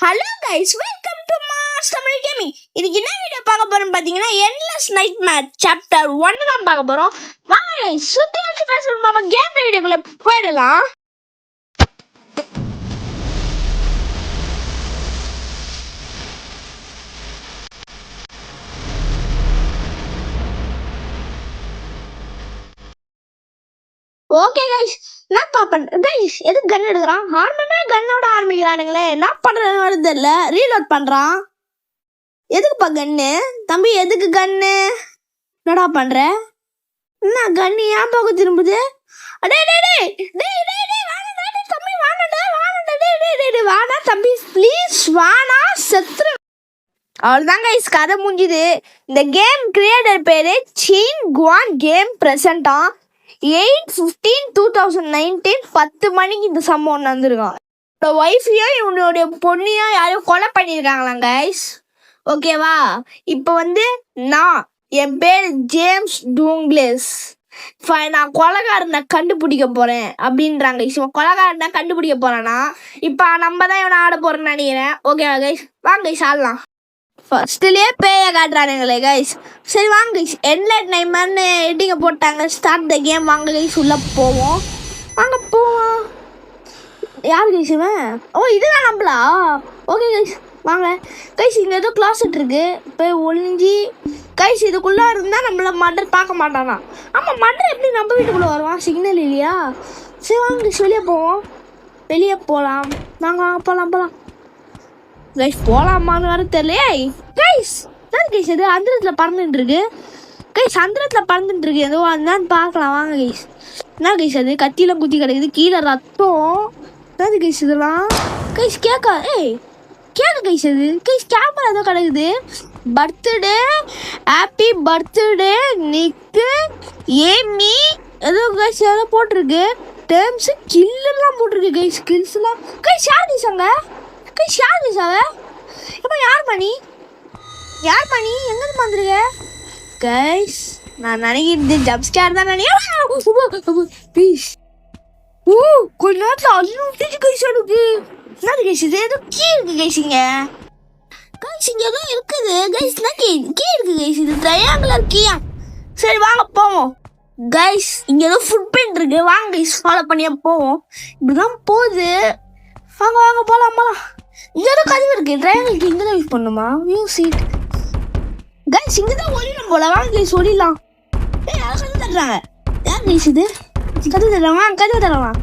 Hello guys, welcome to mass Tamil gaming. இன்னைக்கு என்ன video பார்க்க போறோம் பாத்தீங்கன்னா, எண்ட்லெஸ் நைட்மேர் சாப்டர் 1 தான் பார்க்க போறோம். வாங்க கைஸ், சுத்தி வச்சு பேசணும். நம்ம கேம் வீடியோக்குள்ள போயிடலாம். ஓகே கைஸ், நான் பாப்பேன். கைஸ் எது கன் எடுக்கிறான்? ஆர்மமே கன்னோட ஆரம்பிக்கிறானுங்களே. என்ன பண்றது தெரியல. ரீலோட் பண்றான். எதுக்குப்பா கன்னு? தம்பி எதுக்கு கன்னு? என்னடா பண்ற? என்ன கன்னு ஏன் போக திரும்புது? அடே டே டே டே டே டே வாடா தம்பி, வாடா வாடா தம்பி, ப்ளீஸ் வாடா, செத்துரு. அவ்வளோதான் கைஸ், கதை முடிஞ்சுது. இந்த கேம் கிரியேட்டர் பேரு சீன் குவான் கேம் பிரசண்டா 8/15/2019 10 மணிக்கு இந்த சம்பவம் நடந்திருக்கான். ஒய்ஃபையோ இவனுடைய பொண்ணையோ யாரையும் கொலை பண்ணியிருக்காங்களாம் கைஸ். ஓகேவா? இப்போ என் பேர் ஜேம்ஸ் டூங்லெஸ். நான் கொலைகாரனை கண்டுபிடிக்க போறேன் அப்படின்றாங்க. இவன் கொலைகாரனை கண்டுபிடிக்க போறானா? இப்போ நம்ம தான் இவனை ஆட போறேன்னு நினைக்கிறேன். ஓகேவா கைஸ்? வாங்க கைஸ் ஆடலாம். ஃபர்ஸ்ட்லேயே பேய காட்டுறானுங்களே கைஸ். சரி வாங்க கைஸ், எண்ட்லெஸ் நைட்மேர்னு எட்டிங்க போட்டாங்க. Start the game. வாங்க கைஸ், உள்ள போவோம். வாங்க போவோம். யார் கைஸ் இவன்? ஓ, இதுதான் நம்மளா? ஓகே கைஸ் வாங்க கைஸ். இங்கே ஏதோ கிளாஸ்ட் இருக்கு. இப்போ ஒளிஞ்சி கைஸ் இதுக்குள்ளே இருந்தால் நம்மள மர்டர் பார்க்க மாட்டானா? ஆமாம், மர்டர் எப்படி நம்ம வீட்டுக்குள்ளே வருவான்? சிக்னல் இல்லையா? சரி வாங்க கைஸ், வெளியே போவோம். வெளியே போகலாம். வாங்க போகலாம் கைஸ். போகலாமான்னு வேறு தெரியலையே கைஸ். தான் கைஸ் எது அந்தரத்தில் பறந்துட்டு இருக்கு கைஸ். அந்தரத்தில் பறந்துட்டு இருக்கு ஏதோ அதுதான் பார்க்கலாம். வாங்க கைஸ். என்ன கைஸ் அது? கத்தியெல்லாம் குத்தி கிடக்குது. கீழே ரத்தம். என்னது கைஸ் இதெல்லாம்? கைஸ் கேட்க கேட்க கைஸ் அது கைஸ். கேமரா ஏதோ கிடக்குது. பர்த்டே, ஹாப்பி பர்த்டே நிக்கு ஏமி ஏதோ கைஸ் ஏதோ போட்டிருக்கு. டேர்ம்ஸு கில்லாம் போட்டிருக்கு கைஸ். ஸ்கில்ஸ்லாம் கைஸ். யார் கைஸ் அங்கே? கைஸ் யார் கைஸ் அவ? இப்போ யார் மணி எங்கேருந்து வந்துருக்க கைஸ்? நான் நினைக்கிறது ஜம்ப் ஸ்கேர் தான் நினைக்கிறேன். ப்ளீஸ். ஓ, கொஞ்ச நேரத்தில் அள்ளி கைஸ் எனக்கு. என்னது கைஸ் இது? ஏதோ கீ இருக்கு கைஸ் இங்கே. கைஸ் இங்கே ஏதோ இருக்குது கைஸ். என்ன கீ இருக்கு கைஸ்? இது ட்ரையாங்குலர் கீயா? சரி வாங்க போவோம் கைஸ். இங்கே ஏதோ ஃபுட் பிரிண்ட் இருக்கு. வாங்க கைஸ், ஃபாலோ பண்ணியே போவோம். இப்படிதான் போகுது. வாங்க போகலாம். இங்கே ஏதோ கதவு இருக்கு. ட்ரையாங்குலர் இங்கே தான் யூஸ் பண்ணுமா? Music guys. இங்கே தான் ஒளியணும் போல. வாங்க கைஸ் ஒளியலாம். யாரும் கதவு தட்டுறாங்க. யார் கைஸ் இது? கதவு தரலாம்.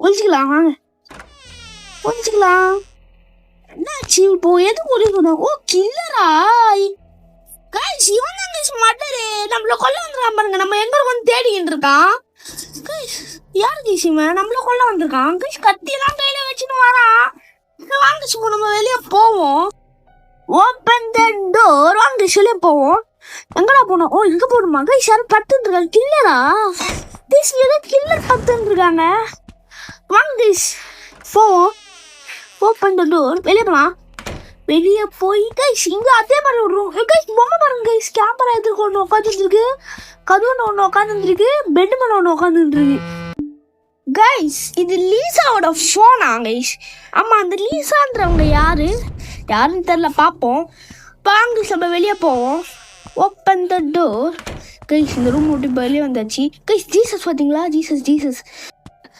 ஒழிச்சிக்கலாம். வாங்க ஒழிச்சிக்கலாம். என்னாச்சு இப்போ? எதுக்கு ஒழிக்கணும்? ஓ, கில்லரா கைஸ். இவன் தான் கைஸ் மர்டரு. நம்மள கொல்ல வந்துருக்கான் பாருங்க. நம்ம எங்க இருக்கோம் தேடிக்கிட்டு இருக்கான் கைஸ். யார் கைஸ் இவன்? நம்மள கொல்ல வந்திருக்கான் கைஸ். கத்தியெல்லாம் கையில வச்சுன்னு வரான். வாங்க சும்மா நம்ம வெளியே போவோம். Open the door. வாங்க வெளியே போவோம். எங்கடா போனோம்? ஓ, இங்க போகணுமா கைஸ்? யாரும் பத்துன்னு இருக்காங்க. கில்லரா கைஸ்? ஏதோ கில்லர் பத்துன்னு இருக்காங்க. வாங்க கைஸ் போவோம். Open the door. வெளியே போகலாம். வெளியே போய் கைஸ் இங்கே அதே மாதிரி விடுறோம் கைஸ். பொம்மை பாருங்க கைஸ். கேமரா எதுக்கு ஒன்று உட்காந்துருக்கு. கதவுன்னு ஒன்று உட்காந்துருக்கு. பெட் மேலே ஒன்று உட்காந்துருக்கு கைஸ். இது லீசாவோட ஃபோனா கைஸ்? ஆமாம், அந்த லீசான்றவங்க யாருன்னு தெரில. பார்ப்போம். வாங்க நம்ம வெளியே போவோம். Open the door guys. இந்த ரூம் விட்டு வெளியே வந்தாச்சு கைஸ். ஜீசஸ் பார்த்தீங்களா? ஜீசஸ்.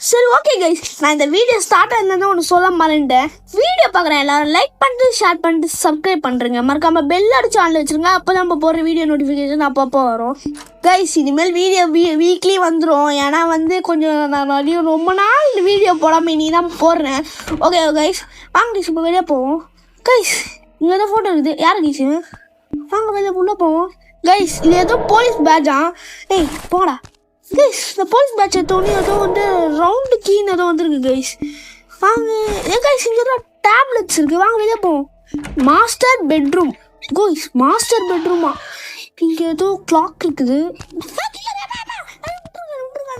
சரி ஓகே கைஸ், நான் இந்த வீடியோ ஸ்டார்ட் ஆயிருந்தா ஒன்று சொல்ல மறந்துட்டேன். வீடியோ பார்க்குறேன் எல்லாரும் லைக் பண்ணிட்டு ஷேர் பண்ணிட்டு சப்ஸ்கிரைப் பண்ணுறேங்க. மறக்காம பெல் அடிச்சு ஆன்ல வச்சுருங்க. அப்போ தான் நம்ம போடுற வீடியோ நோட்டிஃபிகேஷன் அப்பப்போ வரும் கைஸ். இனிமேல் வீடியோ வீக்லி வந்துடும். ஏன்னா கொஞ்சம் நான் நிறைய ரொம்ப நாள் வீடியோ போடாமல் இனி தான் போடுறேன். ஓகே கைஸ் வாங்க கைஸ் இப்போ வெளியே போவோம் கைஸ். இங்கே ஏதோ ஃபோட்டோ இருக்குது. யார் கைஸ்? வாங்க வெளியே உள்ளே போவோம் கைஸ். இது ஏதோ போலீஸ் பேட்சா? போங்கடா கைஸ். இந்த போலீஸ் பேட்ச் எடுத்தோடனே ஏதோ ரவுண்டு கீன்னு ஏதோ வந்துருக்கு கைஸ். வாங்க கைஸ். இங்கே ஏதோ டேப்லெட்ஸ் இருக்குது. வாங்க வெளியே போவோம். Master bedroom guys. மாஸ்டர் பெட்ரூமா? இங்கே ஏதோ கிளாக் இருக்குது.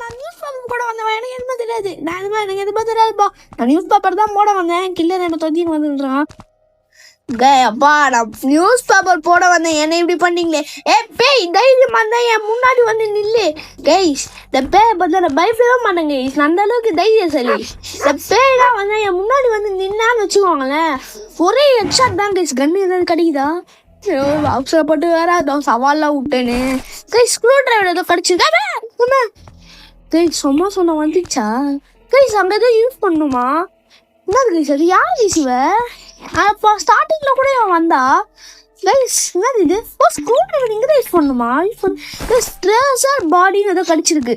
நான் நியூஸ் பேப்பர் போட வந்தேன். எனக்கு எதுவுமே தெரியாது. எனக்கு எதுவுமே தெரியாதுப்பா. நான் நியூஸ் பேப்பர் தான் போட வந்தேன். கில்லர் என்ன தொத்தின்னு வந்துடுறான் அப்பா நான் நியூஸ் பேப்பர் போட வந்தேன், என்ன இப்படி பண்ணீங்களே? பேய் தைரியம் வந்தா என் முன்னாடி வந்து நில்லு கைஸ். இந்த பேயை பார்த்தா பயப்படவே மாட்டேங்க கைஸ், அந்த அளவுக்கு தைரியசாலி. இந்த பேயெல்லாம் வந்து என் முன்னாடி வந்து நின்னான்னு வச்சுக்கோங்களேன், ஒரே ஹெட்ஷாட் தான் கைஸ். கன்று ஏதாவது கிடைக்குதா? அவசரப்பட்டு வேற அதான் சவால்லாம் விட்டேன்னு கைஸ். ஸ்க்ரூ டிரைவர் ஏதோ கடிச்சிருக்கா கைஸ். சும்மா சொன்ன வந்துச்சா கைஸ்? அங்கே ஏதோ யூஸ் பண்ணுமா? என்ன கைஸ் அது? யார் கைஸ் இவ? அப்போ ஸ்டார்டிங்கில் கூட இவன் வந்தா கைஸ். என்னது இது? ஓ ஸ்க்ரூ டிரைவர் இங்கே தான் யூஸ் பண்ணுமா? யூஸ் பண்ண ட்ரேசர் பாடின்னு ஏதோ கடிச்சிருக்கு.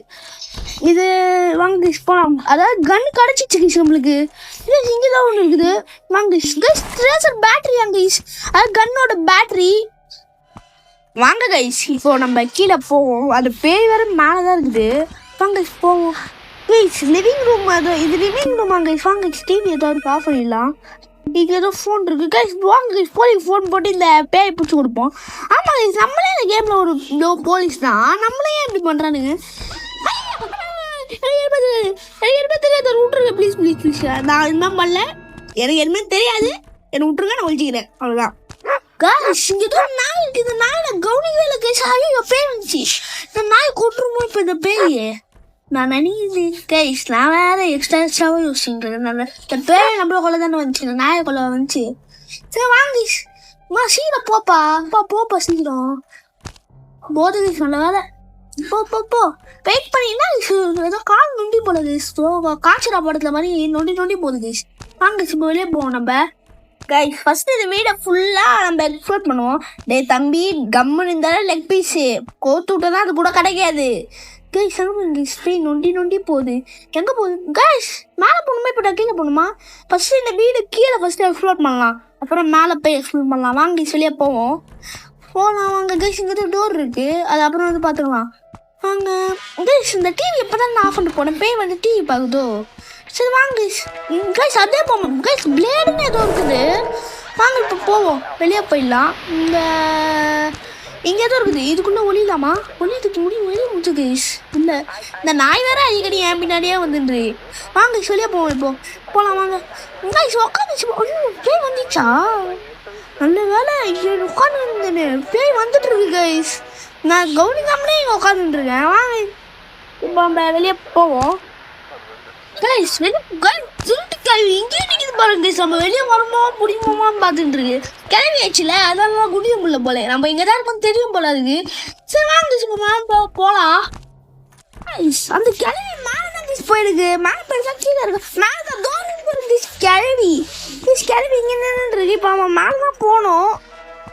இது வாங்க கைஸ் போகலாம். அதாவது கன் கடிச்சிச்சு கைஸ் நம்மளுக்கு. இது இங்கே தான் ஒன்று இருக்குது. வாங்க கைஸ். கைஸ் ட்ரேசர் பேட்டரி அங்கே கைஸ், அது கன்னோட பேட்டரி. வாங்க கைஸ் இப்போ நம்ம கீழே போவோம். அது பேய் வேறு மேலே தான் இருக்குது. வாங்க கைஸ் போவோம் கைஸ். லிவிங் ரூம் அது, இது லிவிங் ரூம். வாங்க கைஸ் வாங்க கைஸ். டிவி ஏதாவது ஆஃப் பண்ணிடலாம். இங்கே ஏதோ ஃபோன் இருக்குது கைஸ். வாங்க கைஸ் போலீஸ் ஃபோன் போட்டு இந்த பேயை பிடிச்சி கொடுப்போம். ஆமாம் கைஸ், நம்மளே இந்த கேமில் ஒரு போலீஸ் தான். நம்மளே ஏன் இப்படி பண்ணுறானுங்க? தெரியாது விட்டுருங்க ப்ளீஸ் ப்ளீஸ் ப்ளீஸ். நான் இன்னும் பண்ணல, எனக்கு எதுவுமே தெரியாது, என்னை விட்டுருங்க, நான் ஒழிச்சிக்கிறேன், அவ்வளோதான். கைஸ் இங்கே ஏதோ நாய் இருக்குது. இந்த நாயை கவனிக்கவே இல்லை கைஸ். ஐயோ பேய் வந்துச்சு. இந்த நாய் கொட்டுருமோ இப்போ இந்த பேய்? நான் நினைக்கிறேன் கைஸ், நான் வேற எக்ஸ்ட்ராவாக யோசிச்சுருக்கேன். நான் இந்த பேய் நம்மள கொள்ள தானே வந்துச்சு, இந்த நாயை கொள்ள வந்துச்சு. சரி வாங்க சீக்கிரம் போப்பா போப்பா சீக்கிரம் போது கைஸ். நல்ல வேலை போ வெயிட் பண்ணினா ஏதோ கால் நொண்டி போடுது. காய்ச்சலா படத்துல மாதிரி நொண்டி போகுது கைஸ். வாங்க இப்போ வெளியே போவோம் நம்ம கைஸ். ஃபர்ஸ்ட் இந்த வீடை ஃபுல்லாக நம்ம எக்ஸ்ப்ளோர் பண்ணுவோம். டே தம்பி கம்முன்னு இருந்தாலும் லெக் பீஸு கோத்து விட்டா அது கூட கிடைக்காது கைஸ். ஸ்ப்ரே நொண்டி போகுது. எங்கே போகுது கைஸ்? மேலே போகணுமா இப்போ கீழே போகணுமா? ஃபஸ்ட்டு இந்த வீடு கீழே ஃபஸ்ட்டு எக்ஸ்ப்ளோர் பண்ணலாம், அப்புறம் மேலே போய் எக்ஸ்ப்ளோர் பண்ணலாம். வாங்க கைஸ் வெளியே போவோம். வாங்க கைஸ். இங்கே டோர் இருக்குது, அது அப்புறம் வந்து பார்த்துக்கலாம். வாங்க கைஸ். இந்த டிவி எப்போ தான் நான் ஆஃப் பண்ணிட்டு போனேன், பேய் வந்து டிவி பார்க்குதோ. சரி வாங்க கைஸ். கைஸ் அதே போவோம் கைஸ். பிளேடுன்னு ஏதோ இருக்குது. வாங்க இப்போ போவோம், வெளியே போயிடலாம். இங்கே ஏதோ இருக்குது, இதுக்குள்ளே ஒளியலாமா? ஒளியதுக்கு வெளியே முடிச்சு கைஸ். இல்லை இந்த நாய் வேற அடிக்கடி என் பின்னாடியே வந்துட்டு. வாங்க கைஸ் வெளியே போவோம், இப்போ போகலாம் வாங்க கைஸ். உட்காந்துச்சு பேய் வந்துச்சா? நல்ல வேலை உட்காந்து இருந்தேன், பேய் வந்துட்டு இருக்கு கைஸ். நான் கவனிக்காமலே இங்கே உட்காந்துட்டுருக்கேன். வாங்க இப்போ நம்ம வெளியே போவோம் கைஸ். திருட்டு கிளவி இங்கேயே நிற்கிது பாருங்க கைஸ். நம்ம வெளியே வரமோ முடியுமோன்னு பார்த்துட்டு இருக்கு. கிளவி ஆச்சுல, அதெல்லாம் குடிய முடியல போல. நம்ம இங்கே தான் இருக்கோம் தெரியும் போல இருக்கு. சரி வாங்க இப்போ போகலாம் கைஸ். அந்த கிளவி மேலே தான் கைஸ் போயிருக்கு. மேலே போயிருக்கா கீழே இருக்கு? மேலே தான் தோணும் போயிருக்கு கிளவி. கிளவி இங்கே நின்றுருக்கு. இப்போ அவன் மேலே தான் போகணும்.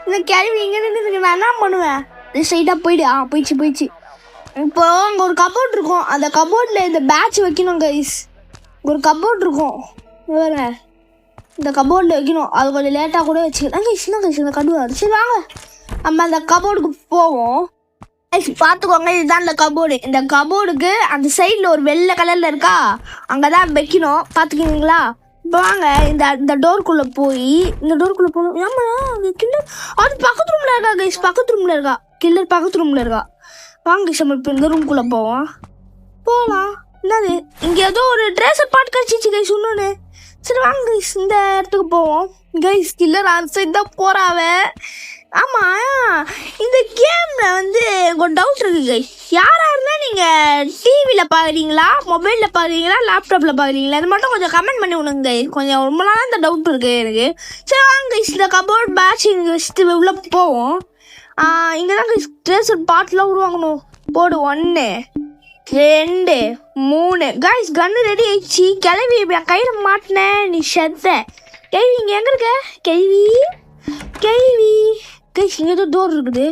இந்த கிளவி இங்கே நின்றுருக்கு. நான் என்ன பண்ணுவேன்? ஸ்ட்ரைட்டாக போயிடு. போயிடுச்சு. இப்போ அங்கே ஒரு கபோர்ட் இருக்கும், அந்த கபோர்டில் இந்த பேட்ச் வைக்கணும் கைஸ். ஒரு கபோர்ட் இருக்கும் வேறு, இந்த கபோர்டில் வைக்கணும். அது கொஞ்சம் லேட்டாக கூட வச்சுக்கலாம் கைஸ். என்ன கைஸ் இந்த கடுவாரு? சரி வாங்க நம்ம அந்த கபோர்டுக்கு போவோம் கைஸ். பார்த்துக்கோங்க, இதுதான் இந்த கபோர்டு. இந்த கபோர்டுக்கு அந்த சைடில் ஒரு வெள்ளை கலரில் இருக்கா, அங்கே தான் வைக்கணும். பார்த்துக்கிங்களா? இப்போ வாங்க இந்த டோருக்குள்ளே போய் போகணும். ஆமாம் கில்லர் அது பக்கத்து ரூமில் இருக்கா கைஸ். பக்கத்து ரூமில் இருக்கா கில்லர், பக்கத்து ரூமில் இருக்கா. வாங்க நம்ம இப்போ இந்த ரூம்குள்ளே போகலாம். என்னது இங்கே ஏதோ ஒரு ட்ரெஸ்ஸர் பாட்டு கழிச்சிச்சு கைஸ் இன்னொன்று. சரி வாங்க கைஸ் இந்த இடத்துக்கு போவோம் கைஸ். கில்லர் அந்த சைடு தான் போகிறாவ. ஆமாம் இந்த கேமில் வந்து எனக்கு ஒரு டவுட் இருக்குது கைஸ். யாராக இருந்தால் நீங்கள் டிவியில் பார்க்குறீங்களா, மொபைலில் பார்க்குறீங்களா, லேப்டாப்பில் பார்க்குறீங்களா? அது மட்டும் கொஞ்சம் கமெண்ட் பண்ணி விடுங்க கைஸ். கொஞ்சம் ரொம்ப நாளாக இந்த டவுட் இருக்குது எனக்கு. சரி வாங்க கைஸ் இந்த கபோர்ட் பேட்ச் இங்கே வச்சுட்டு உள்ளே போவோம். இங்கே தான் கைஸ் ட்ரெஸ்ஸர் பாட்டெலாம் உருவாங்கணும். Board 1 2 3 guys. கன்று ரெடி ஆயிடுச்சு. கிளவி என் கையில் மாட்டினேன், நீ செத்த கேள்வி. இங்கே எங்கே இருக்க கேள்வி? கைஸ் இங்கே ஏதோ டோர் இருக்குது.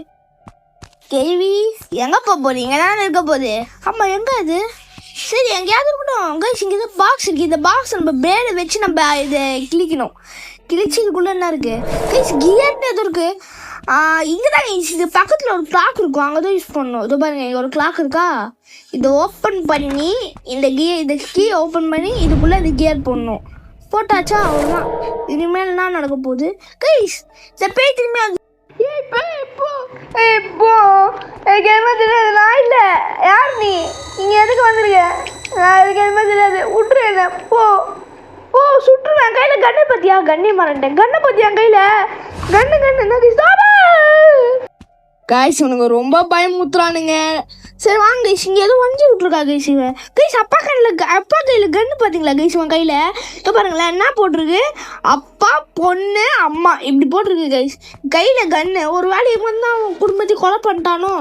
கேள்வி எங்கே போகிறீங்க? தானே இருக்க போகுது. ஆமாம் எங்கே அது? சரி எங்கேயாவது இருக்கட்டும் கைஸ். இங்கே ஏதோ பாக்ஸ் இருக்குது. இந்த பாக்ஸ் நம்ம பிளேடை வச்சு நம்ம இதை கிழிக்கணும். கிழிச்சு இதுக்குள்ளே என்ன இருக்குது கைஸ்? கியர்னு எதுவும் இருக்குது. இங்கே தான் இது பக்கத்தில் ஒரு கிளாக் இருக்கும், அங்கே தான் யூஸ் பண்ணணும். இதோ பாருங்க இங்கே ஒரு கிளாக் இருக்கா, இதை ஓப்பன் பண்ணி இந்த கீ ஓப்பன் பண்ணி இதுக்குள்ளே இந்த கியர் போடணும். போட்டாச்சா அவ்வளோதான். இனிமேல் என்ன நடக்க போகுது கைஸ்? இந்த பேய் திரும்பி வந்து எனக்கு என்ன தெரியாது. நான் இல்லை. யார் நீ? இங்கே எதுக்கு வந்துருக்க? நான் எனக்கு என்ன தெரியாது. விட்டுரு என்ன. போ ஓ சுட்டுருவேன் கையில் கண்ணை பற்றியா கண்ணே மறந்துட்டேன் கண்ணை பற்றியா கையில் கண்ணு என்ன கைஸ் உனக்கு ரொம்ப பயமுத்துறானுங்க. சரி வாங்க கைஸ் இங்கே ஏதோ வஞ்சி விட்ருக்கா கைஸ் இவன் கைஸ் அப்பா கையில் கன்று பார்த்தீங்களா கைஸ் இவன் கையில் இப்போ பாருங்களேன் என்ன போட்டிருக்கு அப்பா பொண்ணு அம்மா இப்படி போட்டிருக்கு கைஸ் கையில் கன்று ஒரு வேலையை வந்து அவன் குடும்பத்தையும் கொலை பண்ணிட்டானோ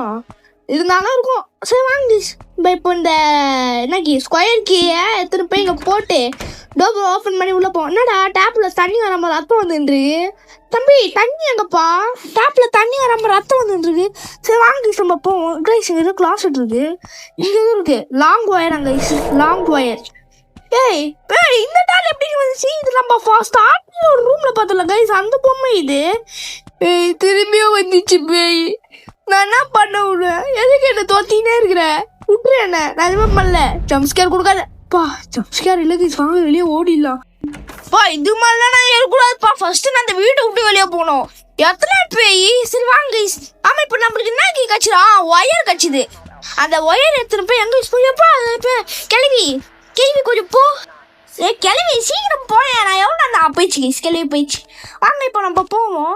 இருந்தாலும் இருக்கும். சரி வாங்க கைஸ் இப்போ இந்த என்ன கீ ஸ்கொயர் கீயை எத்தனை போய் இங்கே போட்டு டோர் ஓப்பன் பண்ணி உள்ளே போவோம். என்னடா டேப்பில் தண்ணி வராமல் ரத்தம் வந்துருக்கு தம்பி தண்ணி எங்கப்பா டேப்பில் தண்ணி வராமல் ரத்தம் வந்துருக்கு. சரி வாங்க கைஸ் நம்ம போவோம். கைஸ் இங்கே எதுவும் கிளாஸ் இருக்குது இங்கே எதுவும் இருக்குது லாங் ஒயர் அங்கே லாங் ஒயர் ஏய் இந்த டால் எப்படி வந்துச்சு இது நம்ம ஸ்டார்டிங் ஒரு ரூமில் பார்த்தோம்ல கைஸ் அந்த பொம்மை இது திரும்பியும் வந்துச்சு பேய் நான் என்ன பண்ண விடுவேன் எதுக்கு என்ன தோத்தினே இருக்கிறேன் விட்டுரு என்ன நான் எதுவுமே பண்ணல ஜம்ஸ்கேர் கொடுக்காதப்பா ஜம்ஸ்கேர் இல்லை கைஸ் வாங்க வெளியே ஓடிடலாம் பா இது மாதிரிலாம் நான் ஏறக்கூடாதுப்பா ஃபர்ஸ்ட் நான் அந்த வீட்டை விட்டு வெளியே போகணும் எத்தனை பேய் சரி வாங்க கைஸ் ஆமாம் இப்போ நம்மளுக்கு என்ன கீ கட்சிடா ஒயர் கட்சிது அந்த ஒயர் எத்தனை போய் எங்கே யூஸ் பண்ணியப்பா கிளவி கொஞ்சம் போ கிளவி சீக்கிரம் போயேன் நான் எவ்வளோ நான் போயிடுச்சு கைஸ் கிளவி போயிடுச்சு வாங்க இப்போ நம்ம போவோம்.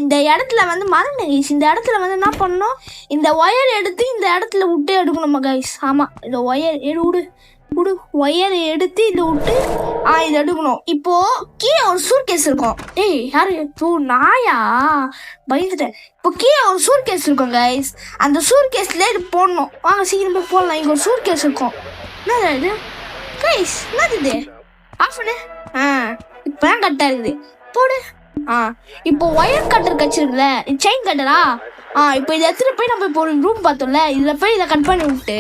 இந்த இடத்துல வந்து மறந்தேன் கைஸ் இந்த இடத்துல வந்து என்ன பண்ணணும் இந்த ஒயர் எடுத்து இந்த இடத்துல விட்டு எடுக்கணுமா கைஸ் ஆமாம் இந்த ஒயர் விடு ஒயர் எடுத்து இதை விட்டு இதை எடுக்கணும். இப்போது கீழே ஒரு சூட்கேஸ் இருக்கும் யாரு நாயா பயந்துட்டேன். இப்போ கீழே ஒரு சூட்கேஸ் இருக்கும் கைஸ் அந்த சூட்கேஸில் இது போடணும் வாங்க சீக்கிரம் போய் போடலாம். இங்கே ஒரு சூட்கேஸ் இருக்கும் என்ன இது கைஸ் என்னது இது ஆஃப் பண்ணு இப்போ தான் கரெக்டாக இருக்குது போடு இப்போ ஒயர் கட்டர் கச்சிருக்குல்ல செயின் கட்டரா இப்போ இதை எடுத்துகிட்டு போய் நம்ம இப்போ ஒரு ரூம் பார்த்தோம்ல இதில் போய் இதை கட் பண்ணி விட்டு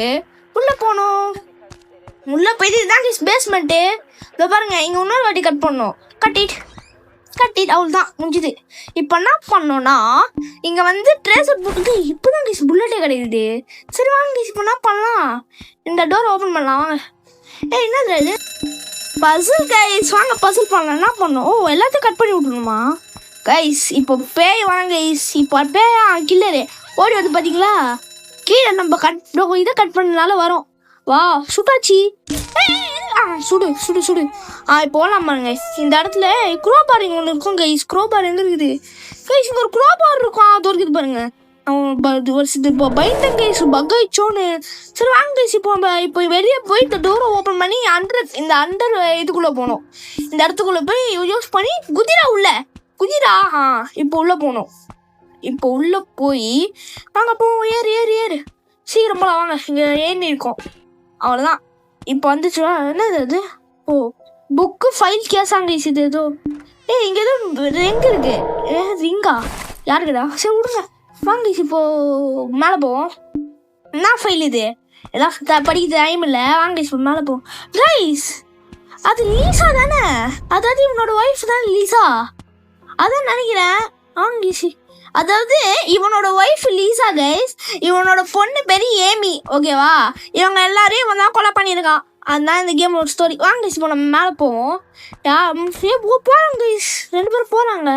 உள்ளே போகணும். உள்ளே போய் இதுதான் பேஸ்மெண்ட்டு இதை பாருங்க இங்கே இன்னொரு வாட்டி கட் பண்ணணும் கட்டிட் அவ்வளோதான் முடிஞ்சுது. இப்போ என்ன பண்ணோன்னா இங்கே வந்து ட்ரேசர் போட்டுட்டு இப்போ தான் கைஸ் புல்லட்டே கிடைக்குது. சரி வாங்க கைஸ் இப்போ என்ன பண்ணலாம் இந்த டோர் ஓப்பன் பண்ணலாம் வாங்க என்னது இது பசில் கைஸ் வாங்க பசில் பண்ணலாம் என்ன பண்ணணும் எல்லாத்தையும் கட் பண்ணி விட்ருணுமா கைஸ் இப்போ பேய் வாங்க கைஸ் இப்போ பேய் கில்லரு ஓடி வந்து பார்த்தீங்களா கீழே நம்ம இதை கட் பண்ணனால வரும் வா சுட்டாச்சி சுடு இப்போ ஓடலாம் பாருங்க இந்த இடத்துல குரோபார் இங்கே ஒன்று இருக்கும் கைஸ் குரோபார் எங்கே இருக்குது கைஸ் இங்கே ஒரு குரோபார் இருக்கும் அது இருக்குது பாருங்க இப்போ பயந்தேன் கைஸ் பக்காயிச்சோன்னு. சரி வாங்க கைஸ் இப்போ வெளியே போய் இந்த டோரை ஓப்பன் பண்ணி இந்த அண்டர் இதுக்குள்ளே போகணும் இந்த இடத்துக்குள்ளே போய் யூஸ் பண்ணி குதிரா இப்போ உள்ளே போகணும். இப்போ உள்ளே போய் நாங்கள் போவோம் ஏறு சீக்கிரம் போகலாம் வாங்க இங்கே ஏறி இருக்கோம் அவ்வளோதான். இப்போ வந்துச்சுன்னா என்னது அது புக்கு ஃபைல் கேஸாங்க கைஸ் இது ஏதோ இங்கே ஏதோ ரிங் இருக்கு ரிங்கா யாருக்குடா சரி விடுங்க வாங்க இப்போது மேலே போவோம். என்ன ஃபைல் இது எல்லாம் படிக்க டைம் இல்லை வாங்க இப்போ மேலே போவோம். கைஸ் அது லீசா தானே அதாவது இவனோட ஒய்ஃப் தானே லீசா அதான் நினைக்கிறேன் வாங்க அதாவது இவனோட ஒய்ஃப் லீசா கைஸ் இவனோட பொண்ணு பேர் ஏமி ஓகேவா இவங்க எல்லாரையும் இவன் தான் கொலை பண்ணியிருக்கான் அதுதான் இந்த கேமோட ஸ்டோரி. வாங்க கைஸ் இப்போ நம்ம மேலே போவோம் போகிறாங்க கைஸ் 2 பேரும் போகிறாங்க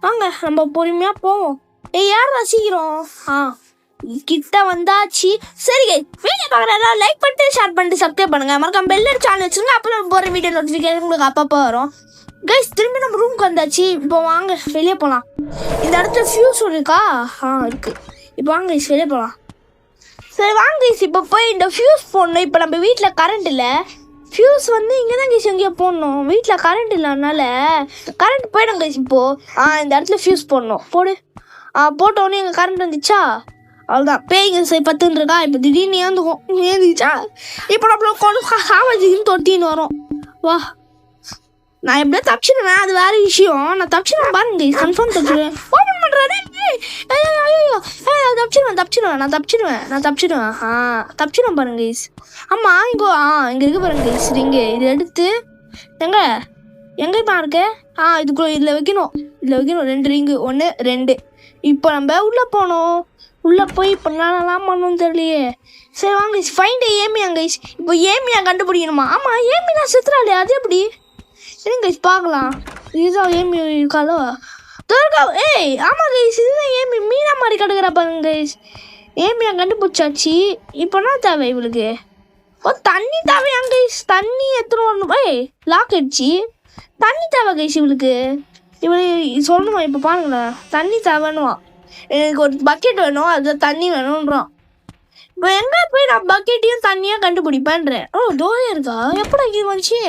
வாங்க நம்ம பொறுமையாக போவோம். யார் ரசிக்கிறோம் கிட்ட வந்தாச்சு. சரி வீடியோ பார்க்குற எல்லாம் லைக் பண்ணிட்டு ஷேர் பண்ணிட்டு சப்ஸ்கிரைப் பண்ணுங்க மறக்காம பெல் அடிச்சு ஆன் வச்சுருங்க அப்போ நம்ம போகிற வீடியோ நோட்டிஃபிகேஷன் உங்களுக்கு அப்பப்போ வரும். கைஸ் திரும்பி நம்ம ரூமுக்கு வந்தாச்சு. இப்போ வாங்க வெளியே போகலாம். இந்த இடத்துல ஃபியூஸ் இருக்கா இருக்குது இப்போ வாங்க கைஸ் வெளியே போகலாம். சரி வாங்க கைஸ் இப்போ போய் இந்த ஃபியூஸ் போடணும். இப்போ நம்ம வீட்டில் கரண்ட் இல்லை ஃபியூஸ் வந்து இங்கே தான் கைஸ் எங்கேயோ போடணும் வீட்டில் கரண்ட் இல்லை அதனால கரண்ட் போயிடும் கைஸ் இப்போது இந்த இடத்துல ஃபியூஸ் போடணும் போட்டோடனே எங்கள் கரண்ட் வந்துச்சா அவ்வளோதான் பேய்ங்க சரி பத்துன்னு இருக்கா இப்போ திடீர்னு ஏந்துச்சா இப்போ நம்மள கொண்டு சாவதின்னு தொட்டின்னு வரும் வா நான் எப்படியா தப்பிச்சிடுவேன் அது வேறு விஷயம் நான் தப்பிச்சிடுவேன் பாருங்க கன்ஃபார்ம் தப்பிச்சிடுவேன் ஓப்பன் பண்ணுறாரு தப்பிச்சிடுவேன் பாருங்க கைஸ் ஆமாம் இங்கே இருக்கு பாருங்க கைஸ் இங்கே இது எடுத்து எங்கேப்பா இருக்கு இதுக்குள்ள இதில் வைக்கணும் 2 ரிங்கு 1 2 இப்போ நம்ம உள்ளே போனோம் உள்ளே போய் இப்போ நானெல்லாம் பண்ணணும்னு தெரியலையே. சரி வாங்க கைஸ் ஃபைண்ட் ஏமியா கைஸ் இப்போ ஏமியா கண்டுபிடிக்கணுமா ஆமாம் ஏமியா செத்துறாளே அது எப்படி சரிங்க கைஸ் பார்க்கலாம் இதுதான் ஏமி இருக்காளோ துர்கா ஆமாம் கைஸ் இதுதான் ஏமி மீனா மாதிரி கிடக்குறா பாருங்க கைஸ் ஏமியா கண்டுபிடிச்சாச்சு இப்போ என்ன தேவை இவளுக்கு ஓ தண்ணி தேவையாங்க கைஸ். தண்ணி எத்தனை வரணும்? லாக் அடிச்சு தண்ணி தேவை கைஸ் இவளுக்கு. இவளு சொல்லணுமா இப்போ பாருங்களேன். தண்ணி தேவைன்னுவா. எனக்கு ஒரு பக்கெட் வேணும், அது தண்ணி வேணும்ன்றான். இப்போ எங்கே போய் நான் பக்கெட்டையும் தண்ணியாக கண்டுபிடிப்பேன்றேன். டோரே இருக்கா? எப்படா இது வந்துச்சு?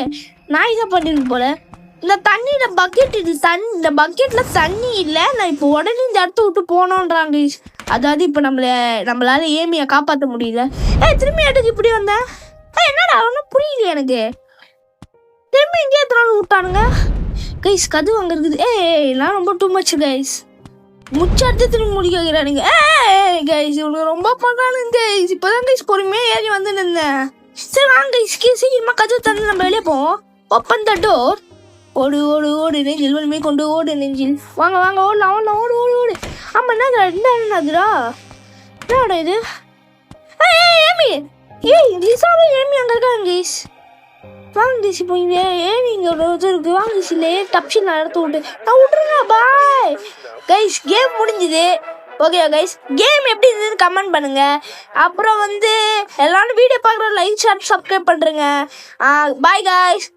நாய் தான் பண்ணிருக்கு போல. இந்த தண்ணியில் பக்கெட் இது இந்த பக்கெட்டில் தண்ணி இல்லை. நான் இப்போ உடனே இந்த இடத்த விட்டு போனோன்றாங்க. அதாவது இப்போ நம்மளால ஏமியை காப்பாற்ற முடியல. திரும்பி இடத்துக்கு இப்படி வந்தேன். என்னடா ஒன்றும் புரியல எனக்கு. திரும்பி இங்கே எத்தனை விட்டானுங்க கைஸ். கது அங்கே இருக்குது. நான் ரொம்ப டூ மச் கைஸ். முச்சாட்டு திரும்பி முடிக்க வைக்கிறானுங்க. கைஸ் இவனுக்கு ரொம்ப பண்ணுறானுங்க கைஸ். இப்போதான் கைஸ் பொறுமையாக ஏறி வந்து நின்றேன். சரி வாங்க கைஸ், சீக்கிரமாக கதவு தந்து நம்ம வெளியே போவோம். Open the door. ஓடு ஓடு ஓடு நெஞ்சில் வலிமை கொண்டு ஓடு நெஞ்சில். வாங்க வாங்க ஓடலாம் ஓடலாம் ஓடு ஓடு ஓடு. ஆமாம் என்னதுடா என்னதுடா என்னடா இது? ஏமி லிசாவே ஏமி அங்கே இருக்காங்க கைஸ். வாங்க கைஸ் இப்போ இங்கே ஏமி இங்கே ஒரு இது இருக்குது. வாங்க கைஸ் இல்லை டப்ஷன் நான் இடத்த விட்டு நான் விட்டுருங்க பாய் கைஸ். கேம் முடிஞ்சுது. ஓகே கைஸ், கேம் எப்படி இருந்ததுன்னு கமெண்ட் பண்ணுங்க. அப்புறம் எல்லாரும் வீடியோ பார்க்குற லைக் ஷேர் சப்ஸ்கிரைப் பண்ணுறேங்க. Bye guys.